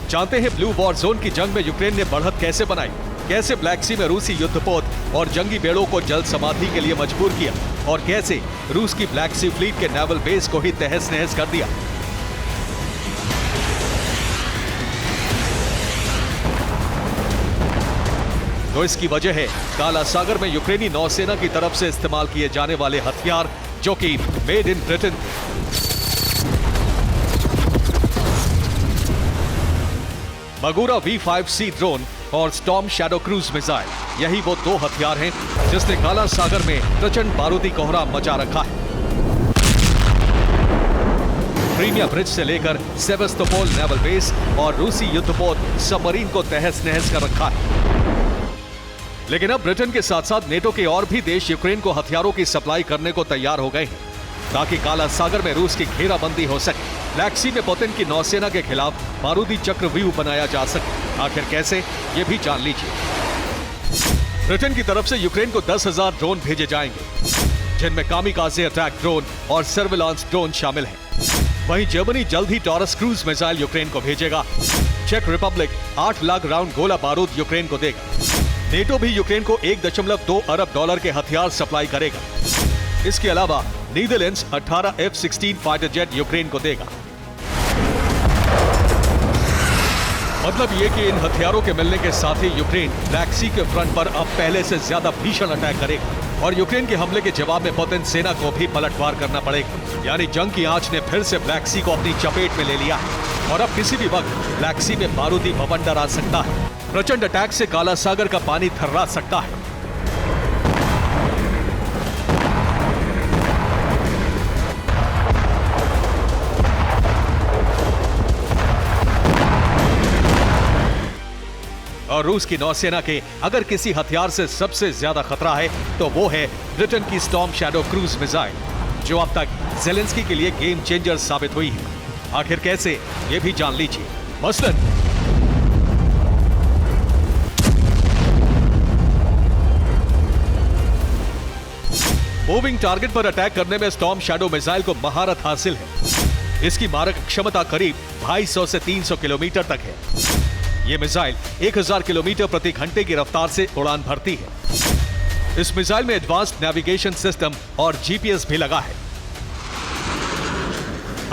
जानते हैं ब्लू वॉर जोन की जंग में यूक्रेन ने बढ़त कैसे बनाई, कैसे ब्लैक सी में रूसी युद्धपोत और जंगी बेड़ों को जल समाधि के लिए मजबूर किया, और कैसे रूस की ब्लैक सी फ्लीट के नेवल बेस को ही तहस नहस कर दिया। तो इसकी वजह है काला सागर में यूक्रेनी नौसेना की तरफ से इस्तेमाल किए जाने वाले हथियार, जो कि made in Britain. Magura V5C drone और स्टॉर्म शैडो क्रूज मिसाइल, यही वो 2 हथियार हैं जिसने काला सागर में प्रचंड बारूदी कोहरा मचा रखा है। क्रीमिया ब्रिज से लेकर सेवास्तोपोल नेवल बेस और रूसी युद्धपोत सबमरीन को तहस नहस कर रखा है। लेकिन अब ब्रिटेन के साथ साथ नेटो के और भी देश यूक्रेन को हथियारों की सप्लाई करने को तैयार हो गए हैं ताकि काला सागर में रूस की घेराबंदी हो सके, ब्लैक सी में पुतिन की नौसेना के खिलाफ बारूदी चक्रव्यूह बनाया जा सके। आखिर कैसे, ये भी जान लीजिए। ब्रिटेन की तरफ से यूक्रेन को 10,000 ड्रोन भेजे जाएंगे, जिनमें कामिकाजे अटैक ड्रोन और सर्विलांस ड्रोन शामिल हैं। वहीं जर्मनी जल्द ही टॉरस क्रूज मिसाइल यूक्रेन को भेजेगा। चेक रिपब्लिक 8 लाख राउंड गोला बारूद यूक्रेन को देगा। नेटो भी यूक्रेन को $1.2 अरब के हथियार सप्लाई करेगा। इसके अलावा Netherlands 18 F-16 fighter jet Ukraine को देगा। मतलब ये कि इन हथियारों के मिलने के साथ ही यूक्रेन ब्लैक सी के फ्रंट पर अब पहले से ज्यादा भीषण अटैक करेगा और यूक्रेन के हमले के जवाब में पुतिन सेना को भी पलटवार करना पड़ेगा। यानी जंग की आंच ने फिर से ब्लैक सी को अपनी चपेट में ले लिया है और अब किसी भी वक्त ब्लैक सी में बारूदी बवंडर आ सकता है। प्रचंड अटैक से काला सागर का पानी थर्रा सकता है। और रूस की नौसेना के अगर किसी हथियार से सबसे ज्यादा खतरा है तो वो है ब्रिटेन की स्टॉर्म शैडो क्रूज मिसाइल, जो अब तक ज़ेलेंस्की के लिए गेम चेंजर साबित हुई है। आखिर कैसे, ये भी जान लीजिए। मसलन मूविंग टारगेट पर अटैक करने में स्टॉर्म शैडो मिसाइल को महारत हासिल है। इसकी मारक क्षमता करीब 250 से 300 किलोमीटर तक है। ये मिसाइल 1000 किलोमीटर प्रति घंटे की रफ्तार से उड़ान भरती है। इस मिसाइल में एडवांस्ड नेविगेशन सिस्टम और जीपीएस भी लगा है।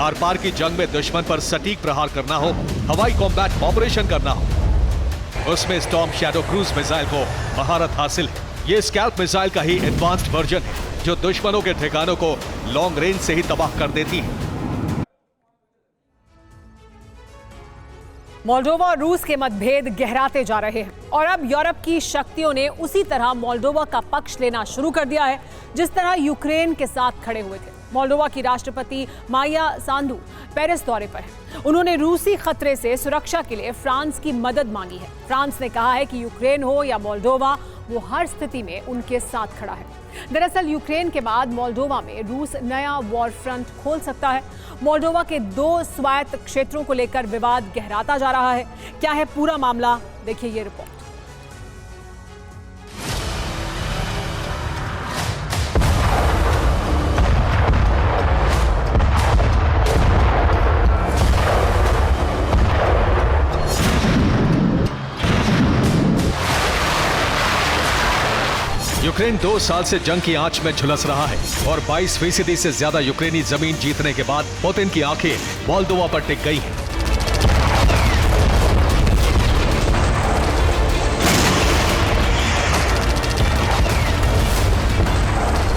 आर पार की जंग में दुश्मन पर सटीक प्रहार करना हो, हवाई कॉम्बैट ऑपरेशन करना हो, उसमें स्टॉर्म शैडो क्रूज मिसाइल को महारत हासिल है। ये स्कैल्प मिसाइल का ही एडवांस्ड वर्जन है जो दुश्मनों के ठिकानों को लॉन्ग रेंज से ही तबाह कर देती है। मोल्डोवा और रूस के मतभेद गहराते जा रहे हैं और अब यूरोप की शक्तियों ने उसी तरह मोल्डोवा का पक्ष लेना शुरू कर दिया है जिस तरह यूक्रेन के साथ खड़े हुए थे। मोल्डोवा की राष्ट्रपति माया सांदू पेरिस दौरे पर हैं। उन्होंने रूसी खतरे से सुरक्षा के लिए फ्रांस की मदद मांगी है। फ्रांस ने कहा है कि यूक्रेन हो या मोल्डोवा, वो हर स्थिति में उनके साथ खड़ा है। दरअसल यूक्रेन के बाद मोल्डोवा में रूस नया वॉर फ्रंट खोल सकता है। मोल्डोवा के 2 स्वायत्त क्षेत्रों को लेकर विवाद गहराता जा रहा है। क्या है पूरा मामला, देखिए ये रिपोर्ट। यूक्रेन 2 साल से जंग की आंच में झुलस रहा है और 22% से ज्यादा यूक्रेनी जमीन जीतने के बाद पुतिन की आंखें मोल्दोवा पर टिक गई हैं।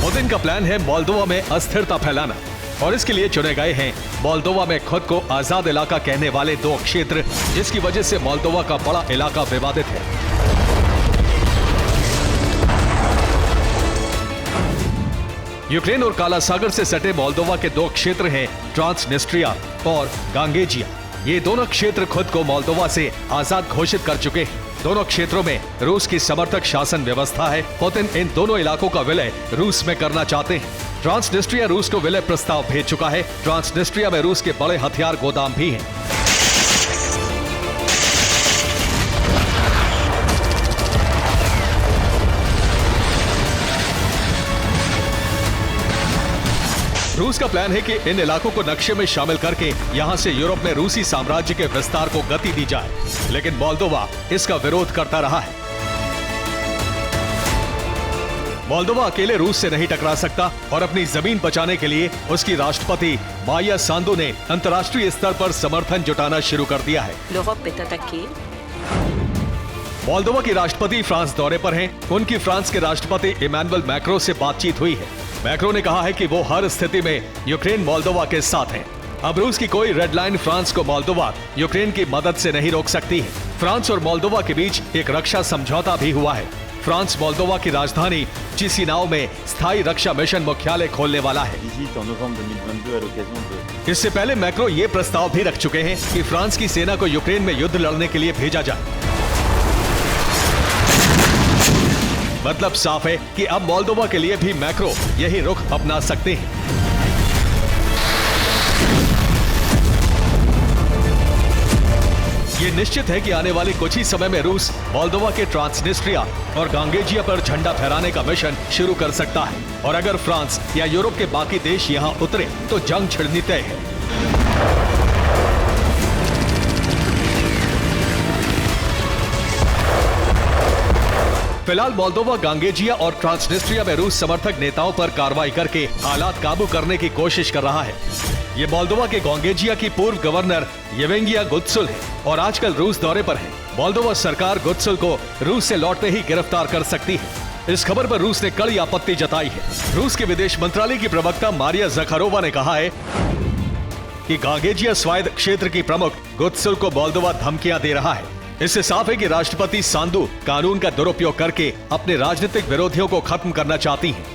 पुतिन का प्लान है मोल्दोवा में अस्थिरता फैलाना और इसके लिए चुने गए हैं मोल्दोवा में खुद को आजाद इलाका कहने वाले 2 क्षेत्र, जिसकी वजह से मोल्दोवा का बड़ा इलाका विवादित है। यूक्रेन और काला सागर से सटे मोल्दोवा के 2 क्षेत्र हैं ट्रांसनिस्ट्रिया और गांगेजिया। ये दोनों क्षेत्र खुद को मोल्दोवा से आजाद घोषित कर चुके हैं। दोनों क्षेत्रों में रूस की समर्थक शासन व्यवस्था है। पुतिन इन दोनों इलाकों का विलय रूस में करना चाहते हैं। ट्रांसनिस्ट्रिया रूस को विलय प्रस्ताव भेज चुका है। ट्रांसनिस्ट्रिया में रूस के बड़े हथियार गोदाम भी हैं। रूस का प्लान है कि इन इलाकों को नक्शे में शामिल करके यहां से यूरोप में रूसी साम्राज्य के विस्तार को गति दी जाए, लेकिन मोल्दोवा इसका विरोध करता रहा है। मोल्दोवा अकेले रूस से नहीं टकरा सकता और अपनी जमीन बचाने के लिए उसकी राष्ट्रपति माया सांदू ने अंतर्राष्ट्रीय स्तर पर समर्थन जुटाना शुरू कर दिया है। मोल्दोवा की राष्ट्रपति फ्रांस दौरे पर हैं। उनकी फ्रांस के राष्ट्रपति इमैनुअल मैक्रो से बातचीत हुई है। मैक्रो ने कहा है कि वो हर स्थिति में यूक्रेन मोल्दोवा के साथ है। अब रूस की कोई रेड लाइन फ्रांस को मोल्दोवा यूक्रेन की मदद से नहीं रोक सकती है। फ्रांस और मोल्दोवा के बीच एक रक्षा समझौता भी हुआ है। फ्रांस मोल्दोवा की राजधानी चिसिनाओ में स्थायी रक्षा मिशन मुख्यालय खोलने वाला है। इससे पहले मैक्रो ये प्रस्ताव भी रख चुके हैं कि फ्रांस की सेना को यूक्रेन में युद्ध लड़ने के लिए भेजा जाए। मतलब साफ है कि अब मोल्दोवा के लिए भी मैक्रो यही रुख अपना सकते हैं। ये निश्चित है कि आने वाले कुछ ही समय में रूस मोल्दोवा के ट्रांसनिस्ट्रिया और गांगेजिया पर झंडा फहराने का मिशन शुरू कर सकता है और अगर फ्रांस या यूरोप के बाकी देश यहां उतरे तो जंग छिड़नी तय है। फिलहाल मोल्दोवा, गांगेजिया और ट्रांसनिस्ट्रिया में रूस समर्थक नेताओं पर कार्रवाई करके हालात काबू करने की कोशिश कर रहा है। ये मोल्दोवा के गांगेजिया की पूर्व गवर्नर येवेंगिया गुत्सुल है और आजकल रूस दौरे पर है। मोल्दोवा सरकार गुत्सुल को रूस से लौटते ही गिरफ्तार कर सकती है। इस खबर पर रूस ने कड़ी आपत्ति जताई है। रूस के विदेश मंत्रालय की प्रवक्ता मारिया ज़खारोवा ने कहा है कि गांगेजिया स्वायत्त क्षेत्र की प्रमुख गुत्सुल को मोल्दोवा धमकियां दे रहा है। इससे साफ है कि राष्ट्रपति सांदू कानून का दुरुपयोग करके अपने राजनीतिक विरोधियों को खत्म करना चाहती हैं।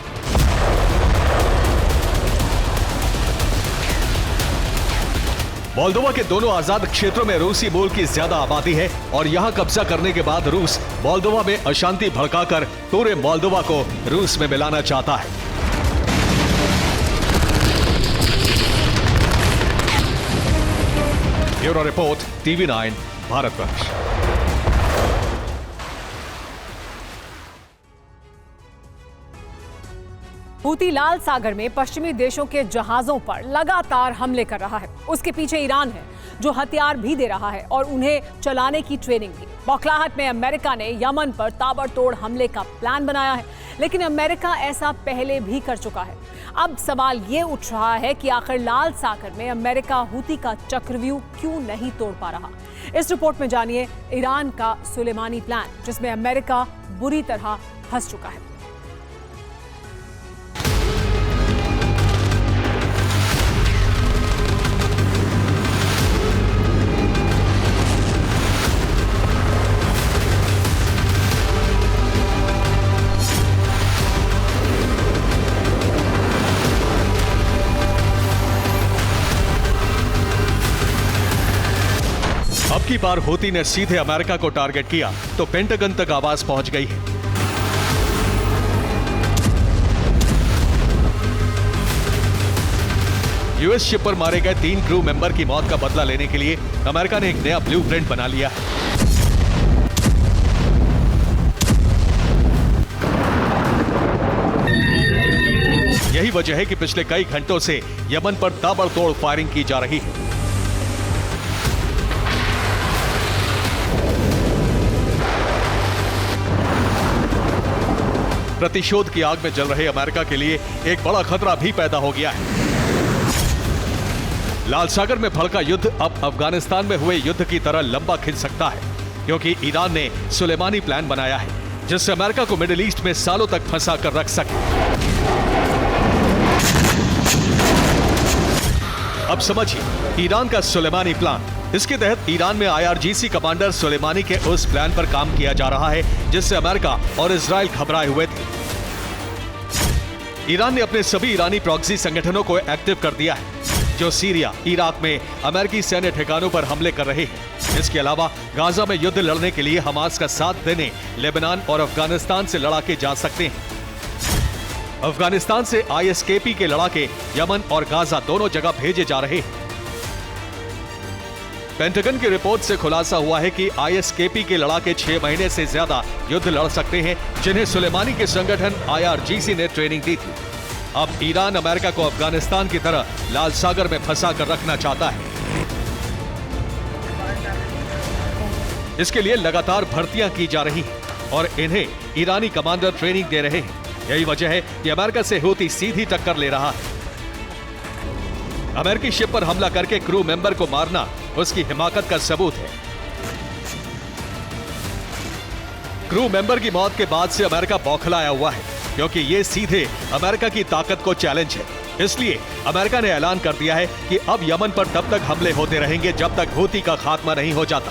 मोल्दोवा के दोनों आजाद क्षेत्रों में रूसी मूल की ज्यादा आबादी है और यहां कब्जा करने के बाद रूस मोल्दोवा में अशांति भड़काकर पूरे मोल्दोवा को रूस में मिलाना चाहता है। Bureau report, TV9 Bharatvarsh. Houthi लाल सागर में पश्चिमी देशों के जहाजों पर लगातार हमले कर रहा है। उसके पीछे ईरान है जो हथियार भी दे रहा है और उन्हें चलाने की ट्रेनिंग भी। बौखलाहट में अमेरिका ने यमन पर ताबड़तोड़ हमले का प्लान बनाया है। लेकिन अमेरिका ऐसा पहले भी कर चुका है। अब सवाल ये उठ रहा है कि आखिर लाल सागर में अमेरिका हूती का चक्रव्यूह क्यों नहीं तोड़ पा रहा। इस रिपोर्ट में जानिए ईरान का सुलेमानी प्लान, जिसमें अमेरिका बुरी तरह फंस चुका है। अब की बार हूती ने सीधे अमेरिका को टारगेट किया तो पेंटागन तक आवाज पहुंच गई है। यूएस शिप पर मारे गए 3 क्रू मेंबर की मौत का बदला लेने के लिए अमेरिका ने एक नया ब्लूप्रिंट बना लिया है। यही वजह है कि पिछले कई घंटों से यमन पर ताबड़तोड़ फायरिंग की जा रही है। प्रतिशोध की आग में जल रहे अमेरिका के लिए एक बड़ा खतरा भी पैदा हो गया है। लाल सागर में भड़का युद्ध अब अफगानिस्तान में हुए युद्ध की तरह लंबा खिंच सकता है, क्योंकि ईरान ने सुलेमानी प्लान बनाया है जिससे अमेरिका को मिडिल ईस्ट में सालों तक फंसा कर रख सके। अब समझिए ईरान का सुलेमानी प्लान। इसके तहत ईरान में IRGC कमांडर सुलेमानी के उस प्लान पर काम किया जा रहा है जिससे अमेरिका और इजराइल घबराए हुए थे। ईरान ने अपने सभी ईरानी प्रॉक्सी संगठनों को एक्टिव कर दिया है जो सीरिया, इराक में अमेरिकी सैन्य ठिकानों पर हमले कर रहे हैं। इसके अलावा गाजा में युद्ध लड़ने के लिए हमास का साथ देने लेबनान और अफगानिस्तान से लड़ाके जा सकते हैं। अफगानिस्तान से ISKP के लड़ाके यमन और गाजा दोनों जगह भेजे जा रहे हैं। पेंटागन की रिपोर्ट से खुलासा हुआ है कि ISKP के लड़ाके 6 महीने से ज्यादा युद्ध लड़ सकते हैं, जिन्हें सुलेमानी के संगठन IRGC ने ट्रेनिंग दी थी। अब ईरान अमेरिका को अफगानिस्तान की तरह लाल सागर में फंसा कर रखना चाहता है। इसके लिए लगातार भर्तियां की जा रही हैं और इन्हें ईरानी कमांडर ट्रेनिंग दे रहे हैं। यही वजह है कि अमेरिका से हूती सीधी टक्कर ले रहा है। अमेरिकी शिप पर हमला करके क्रू मेंबर को मारना उसकी हिमाकत का सबूत है। क्रू मेंबर की मौत के बाद से अमेरिका बौखलाया हुआ है, क्योंकि ये सीधे अमेरिका की ताकत को चैलेंज है। इसलिए अमेरिका ने ऐलान कर दिया है कि अब यमन पर तब तक हमले होते रहेंगे जब तक हूती का खात्मा नहीं हो जाता।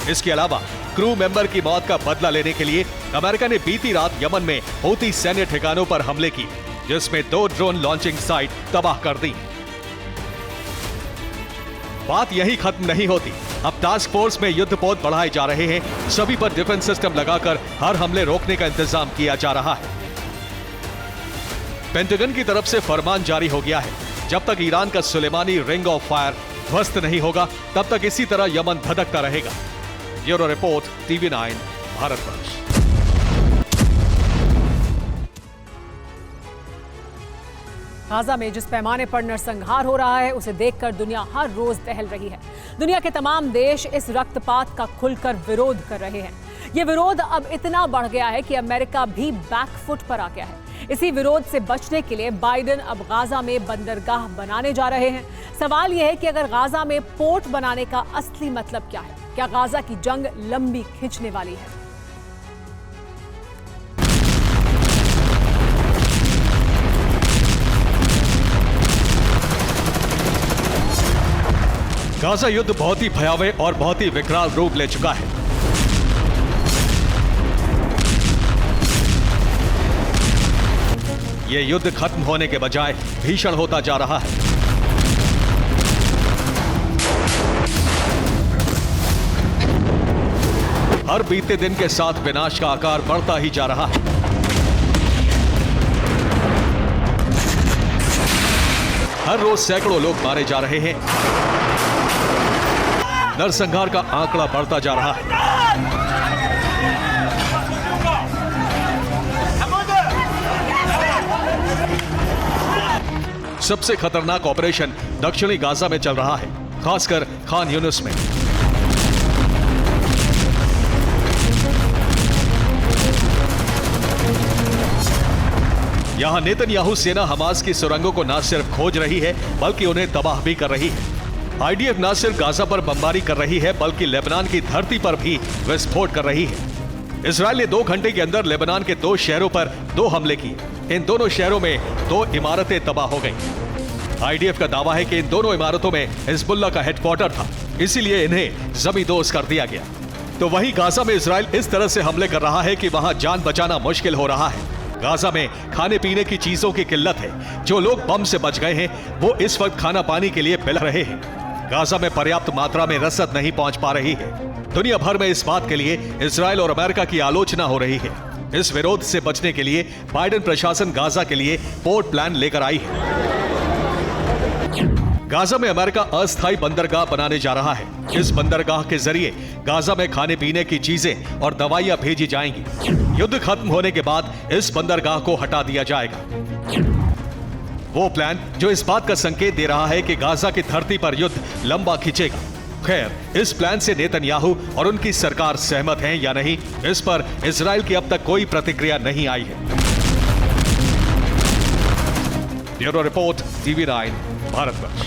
इसके अलावा क्रू मेंबर की मौत का बदला लेने के लिए अमेरिका ने बीती रात यमन में हूती सैन्य ठिकानों पर हमले किए, जिसमें 2 ड्रोन लॉन्चिंग साइट तबाह कर दी। बात यही खत्म नहीं होती। अब टास्क फोर्स में युद्धपोत बढ़ाए जा रहे हैं। सभी पर डिफेंस सिस्टम लगाकर हर हमले रोकने का इंतजाम किया जा रहा है। पेंटागन की तरफ से फरमान जारी हो गया है, जब तक ईरान का सुलेमानी रिंग ऑफ फायर ध्वस्त नहीं होगा तब तक इसी तरह यमन धधकता रहेगा। Bureau report, TV9 Bharatvarsh. Gaza में जिस पैमाने पर नरसंहार हो रहा है उसे देखकर दुनिया हर रोज दहल रही है। दुनिया के तमाम देश इस रक्तपात का खुलकर विरोध कर रहे हैं। यह विरोध अब इतना बढ़ गया है कि अमेरिका भी बैकफुट पर आ गया है। इसी विरोध से बचने के लिए बाइडेन अब गाजा में बंदरगाह बनाने जा रहे हैं। सवाल यह है कि अगर गाजा में पोर्ट बनाने का असली मतलब क्या है? क्या गाजा की जंग लंबी खिंचने वाली है? गाजा युद्ध बहुत ही भयावह और बहुत ही विकराल रूप ले चुका है। यह युद्ध खत्म होने के बजाय भीषण होता जा रहा है। हर बीते दिन के साथ विनाश का आकार बढ़ता ही जा रहा है। हर रोज सैकड़ों लोग मारे जा रहे हैं। नरसंहार का आंकड़ा बढ़ता जा रहा है। सबसे खतरनाक ऑपरेशन दक्षिणी गाजा में चल रहा है। खासकर खान यूनुस में। यहां नेतन्याहू सेना हमास की सुरंगों को न सिर्फ खोज रही है बल्कि उन्हें तबाह भी कर रही है। आईडीएफ न सिर्फ गाजा पर बमबारी कर रही है बल्कि लेबनान की धरती पर भी विस्फोट कर रही है। इजरायल ने 2 घंटे के अंदर लेबनान के 2 शहरों पर 2 हमले किए। इन दोनों शहरों में 2 इमारतें तबाह हो गईं। आईडीएफ का दावा है कि इन दोनों इमारतों में हिजबुल्लाह का हेडक्वार्टर था, इसीलिए इन्हें जमींदोज कर दिया गया। तो वहीं गाजा में इजरायल इस तरह से हमले कर रहा है कि वहां जान बचाना मुश्किल हो रहा है। गाजा में खाने पीने की चीजों की किल्लत है। जो लोग बम से बच गए हैं वो इस वक्त खाना पानी के लिए बिलख रहे हैं। गाजा में पर्याप्त मात्रा में रसद नहीं पहुंच पा रही है। दुनिया भर में इस बात के लिए इजरायल और अमेरिका की आलोचना हो रही है। इस विरोध से बचने के लिए बाइडेन प्रशासन गाजा के लिए पोर्ट प्लान लेकर आई है। गाजा में अमेरिका अस्थायी बंदरगाह बनाने जा रहा है। इस बंदरगाह के जरिए गाजा में खाने पीने की चीजें और दवाइयां भेजी जाएंगी। युद्ध खत्म होने के बाद इस बंदरगाह को हटा दिया जाएगा। वो प्लान जो इस बात का संकेत दे रहा है कि गाजा की धरती पर युद्ध लंबा खिंचेगा। खैर, इस प्लान से नेतन्याहू और उनकी सरकार सहमत हैं या नहीं, इस पर इजरायल की अब तक कोई प्रतिक्रिया नहीं आई है। Bureau report, TV9, Bharatvarsh.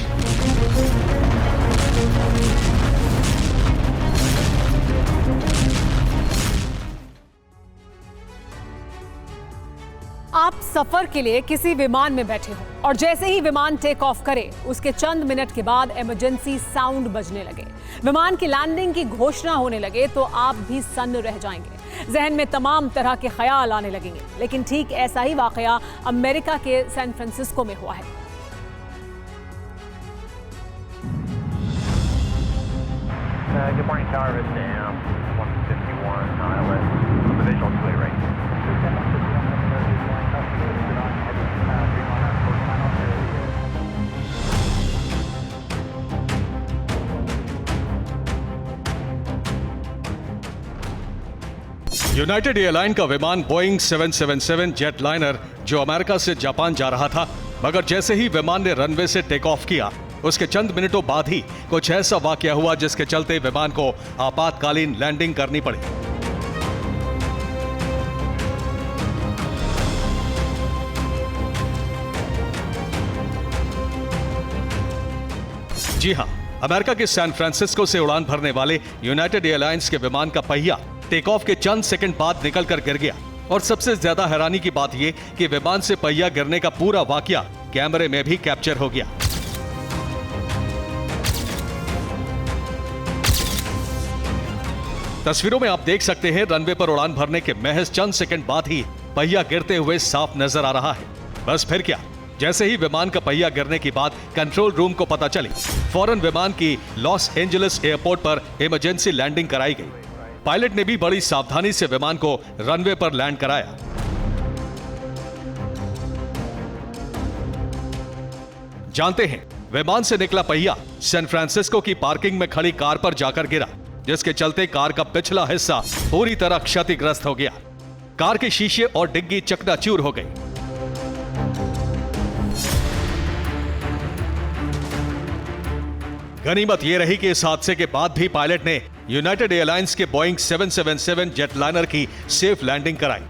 आप सफर के लिए किसी विमान में बैठे हो और जैसे ही विमान टेक ऑफ करे उसके चंद मिनट के बाद इमरजेंसी साउंड बजने लगे, विमान की लैंडिंग की घोषणा होने लगे तो आप भी सन्न रह जाएंगे। जहन में तमाम तरह के ख्याल आने लगेंगे। लेकिन ठीक ऐसा ही वाकया अमेरिका के सैन फ्रांसिस्को में हुआ है। Good morning, Tower Vista AM 151 ILS. The visual to it right. United airline का विमान बोइंग 777 जेट लाइनर जो अमेरिका से जापान जा रहा था, मगर जैसे ही विमान ने रनवे से टेक ऑफ किया उसके चंद मिनटों बाद ही कुछ ऐसा वाकया हुआ जिसके चलते विमान को आपातकालीन लैंडिंग करनी पड़ी। जी हां, अमेरिका के सैन फ्रांसिस्को से उड़ान भरने वाले यूनाइटेड एयरलाइंस के विमान का पहिया टेक ऑफ के चंद सेकंड बाद निकलकर गिर गया। और सबसे ज्यादा हैरानी की बात यह कि विमान से पहिया गिरने का पूरा वाकया कैमरे में भी कैप्चर हो गया। तस्वीरों में आप देख सकते हैं रनवे पर उड़ान भरने के महज चंद सेकंड बाद ही पहिया गिरते हुए साफ नजर आ रहा है। बस फिर क्या, जैसे ही विमान का पहिया गिरने की बात कंट्रोल रूम को पता चली, फौरन विमान की लॉस एंजलिस एयरपोर्ट पर इमरजेंसी लैंडिंग कराई गई। पायलट ने भी बड़ी सावधानी से विमान को रनवे पर लैंड कराया। जानते हैं, विमान से निकला पहिया सैन फ्रांसिस्को की पार्किंग में खड़ी कार पर जाकर गिरा, जिसके चलते कार का पिछला हिस्सा पूरी तरह क्षतिग्रस्त हो गया। कार के शीशे और डिग्गी चकनाचूर हो गई। गनीमत यह रही कि इस हादसे के बाद भी पायलट ने यूनाइटेड एयरलाइंस के बोइंग 777 जेट लाइनर की सेफ लैंडिंग कराई।